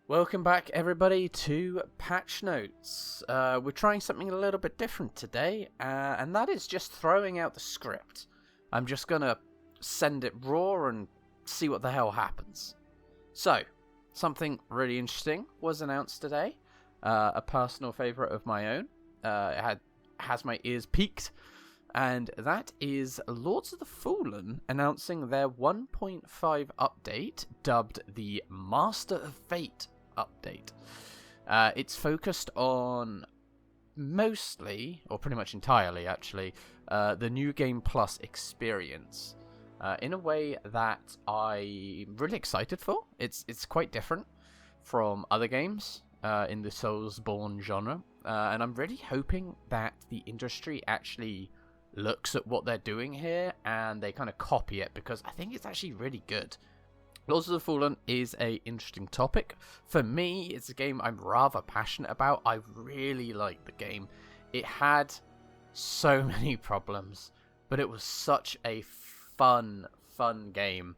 Welcome back, everybody, to Patch Notes. We're trying something a little bit different today, and that is just throwing out the script. I'm just gonna send it raw and see what the hell happens. So, something really interesting was announced today. A personal favorite of my own. Has my ears peaked, and that is Lords of the Fallen announcing their 1.5 update, dubbed the Master of Fate update. It's focused on mostly, or pretty much entirely actually, the New Game Plus experience, in a way that I'm really excited for. It's quite different from other games in the Soulsborne genre, and I'm really hoping that the industry actually looks at what they're doing here and they kind of copy it, because I think it's actually really good. Lords of the Fallen is an interesting topic. For me, it's a game I'm rather passionate about. I really like the game. It had so many problems, but it was such a fun game,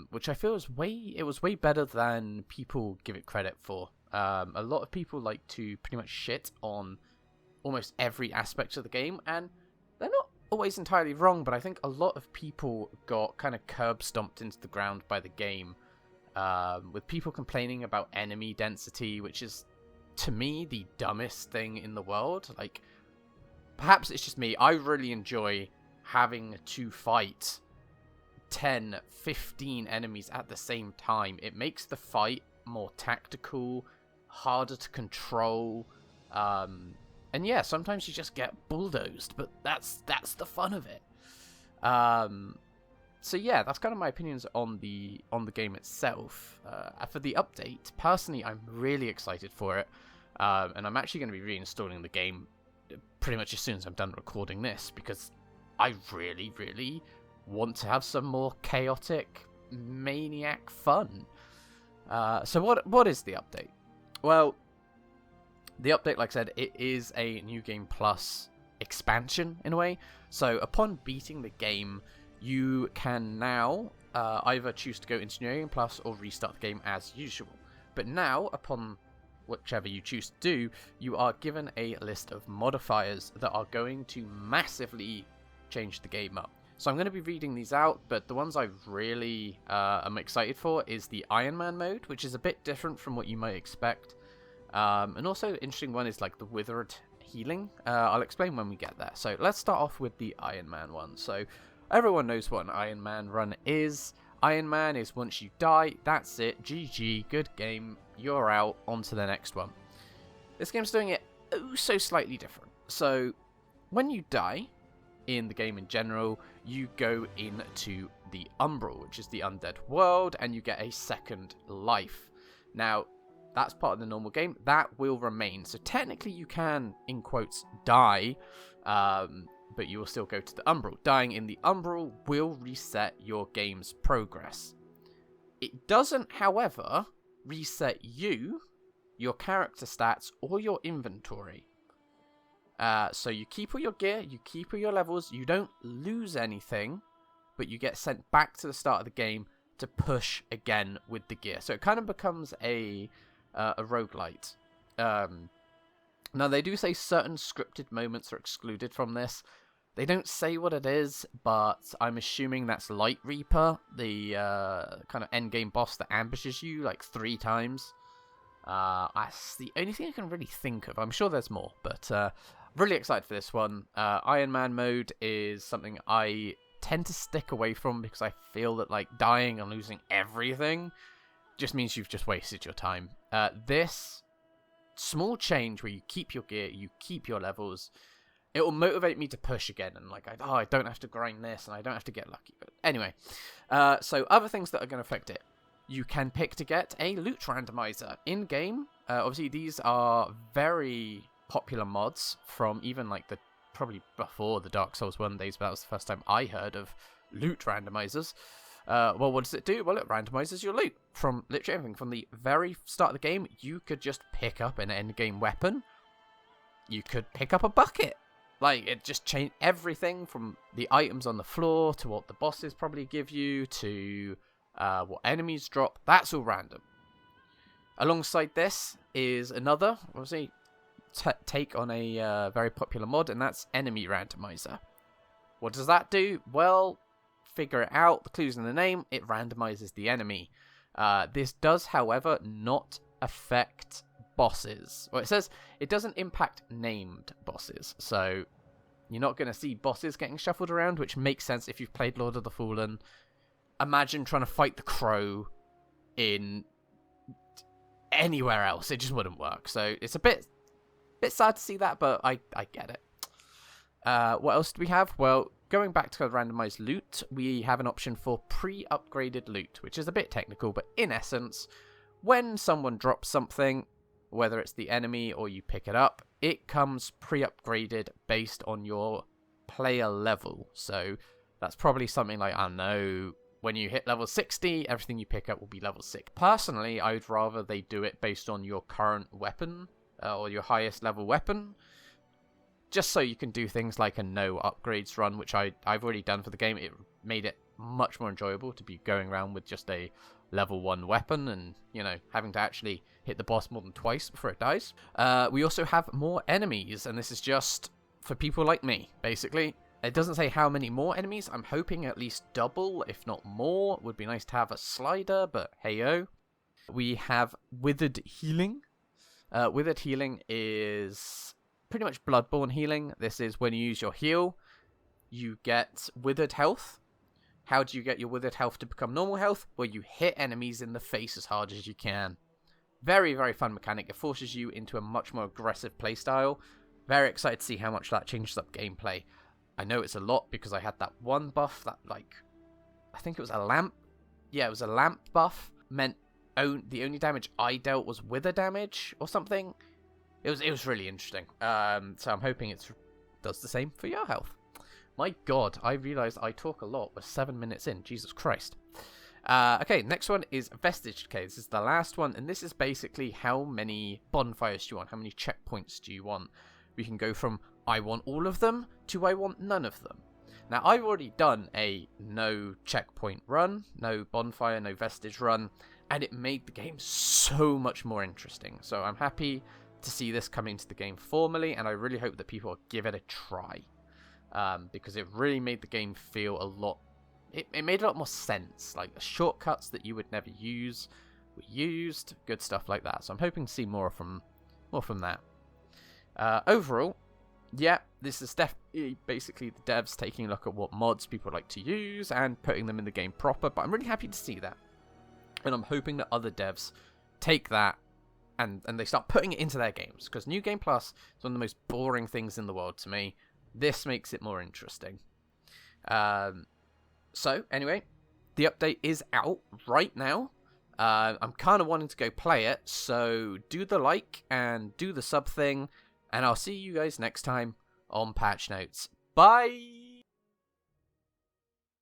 which I feel was way better than people give it credit for. A lot of people like to pretty much shit on almost every aspect of the game, and they're not always entirely wrong, but I think a lot of people got kind of curb stomped into the ground by the game, with people complaining about enemy density, which is, to me, the dumbest thing in the world. Like, perhaps it's just me, I really enjoy having to fight 10, 15 enemies at the same time. It makes the fight more tactical, harder to control, and yeah, sometimes you just get bulldozed, but that's the fun of it. So yeah, that's kind of my opinions on the game itself. For the update, personally, I'm really excited for it, and I'm actually going to be reinstalling the game pretty much as soon as I'm done recording this, because I really, really want to have some more chaotic, maniac fun. So what is the update? Well, the update, like I said, it is a New Game Plus expansion in a way. So upon beating the game, you can now either choose to go into New Game Plus or restart the game as usual. But now, upon whichever you choose to do, you are given a list of modifiers that are going to massively change the game up. So I'm going to be reading these out, but the ones I really am excited for is the Iron Man mode, which is a bit different from what you might expect. And also, an interesting one is like the Withered Healing. I'll explain when we get there. So let's start off with the Iron Man one. So everyone knows what an Iron Man run is. Iron Man is once you die, that's it. GG, good game, you're out, on to the next one. This game's doing it so slightly different. So when you die in the game in general, you go into the Umbral, which is the undead world, and you get a second life. Now, that's part of the normal game. That will remain. So technically you can, in quotes, die, but you will still go to the Umbral. Dying in the Umbral will reset your game's progress. It doesn't, however, reset you, your character stats, or your inventory. So you keep all your gear, you keep all your levels, you don't lose anything, but you get sent back to the start of the game to push again with the gear. So it kind of becomes a roguelite. Now, they do say certain scripted moments are excluded from this. They don't say what it is, but I'm assuming that's Light Reaper, the kind of endgame boss that ambushes you like 3 times. That's the only thing I can really think of. I'm sure there's more, but really excited for this one. Iron Man mode is something I tend to stick away from, because I feel that like dying and losing everything just means you've just wasted your time. This small change where you keep your gear, you keep your levels, it will motivate me to push again, and like, I don't have to grind this, and I don't have to get lucky. But anyway, so other things that are going to affect it. You can pick to get a loot randomizer in-game. Obviously, these are very popular mods from even like probably before the Dark Souls 1 days, but that was the first time I heard of loot randomizers. Well, what does it do? Well, it randomizes your loot from literally everything. From the very start of the game, you could just pick up an end-game weapon. You could pick up a bucket. Like, it just changed everything from the items on the floor to what the bosses probably give you to what enemies drop. That's all random. Alongside this is another, obviously, take on a very popular mod, and that's Enemy Randomizer. What does that do? Well, figure it out. The clue's in the name. It randomizes the enemy. This does, however, not affect bosses. Well, it says it doesn't impact named bosses. So you're not going to see bosses getting shuffled around, which makes sense if you've played Lord of the Fallen. Imagine trying to fight the Crow in anywhere else. It just wouldn't work. So it's a bit sad to see that, but I get it. What else do we have? Well, going back to randomized loot, we have an option for pre-upgraded loot, which is a bit technical, but in essence, when someone drops something, whether it's the enemy or you pick it up, it comes pre-upgraded based on your player level. So that's probably something like, I don't know, when you hit level 60, everything you pick up will be level 6. Personally, I would rather they do it based on your current weapon, or your highest level weapon, just so you can do things like a no upgrades run, which I've already done for the game. It made it much more enjoyable to be going around with just a level 1 weapon and, you know, having to actually hit the boss more than twice before it dies. We also have more enemies, and this is just for people like me, basically. It doesn't say how many more enemies. I'm hoping at least double, if not more. It would be nice to have a slider, but hey-oh. We have Withered Healing. Withered Healing is pretty much Bloodborne healing. This is when you use your heal, you get withered health. How do you get your withered health to become normal health? Well, you hit enemies in the face as hard as you can. Very, very fun mechanic. It forces you into a much more aggressive playstyle. Very excited to see how much that changes up gameplay. I know it's a lot because I had that one buff that, like, I think it was a lamp. Yeah, it was a lamp buff. Meant the only damage I dealt was wither damage or something. It was really interesting. So I'm hoping it does the same for your health. My god, I realised I talk a lot. We're 7 minutes in. Jesus Christ. Okay, next one is Vestige Decay. This is the last one, and this is basically how many bonfires do you want? How many checkpoints do you want? We can go from I want all of them to I want none of them. Now, I've already done a no checkpoint run, no bonfire, no vestige run, and it made the game so much more interesting. So I'm happy to see this come into the game formally, and I really hope that people give it a try. Because it really made the game feel a lot... It made a lot more sense. Like, the shortcuts that you would never use were used. Good stuff like that. So I'm hoping to see more from that. Overall, yeah, this is definitely basically the devs taking a look at what mods people like to use and putting them in the game proper. But I'm really happy to see that. And I'm hoping that other devs take that and they start putting it into their games. Because New Game Plus is one of the most boring things in the world to me. This makes it more interesting. So, anyway, the update is out right now. I'm kind of wanting to go play it. So, do the like and do the sub thing. And I'll see you guys next time on Patch Notes. Bye!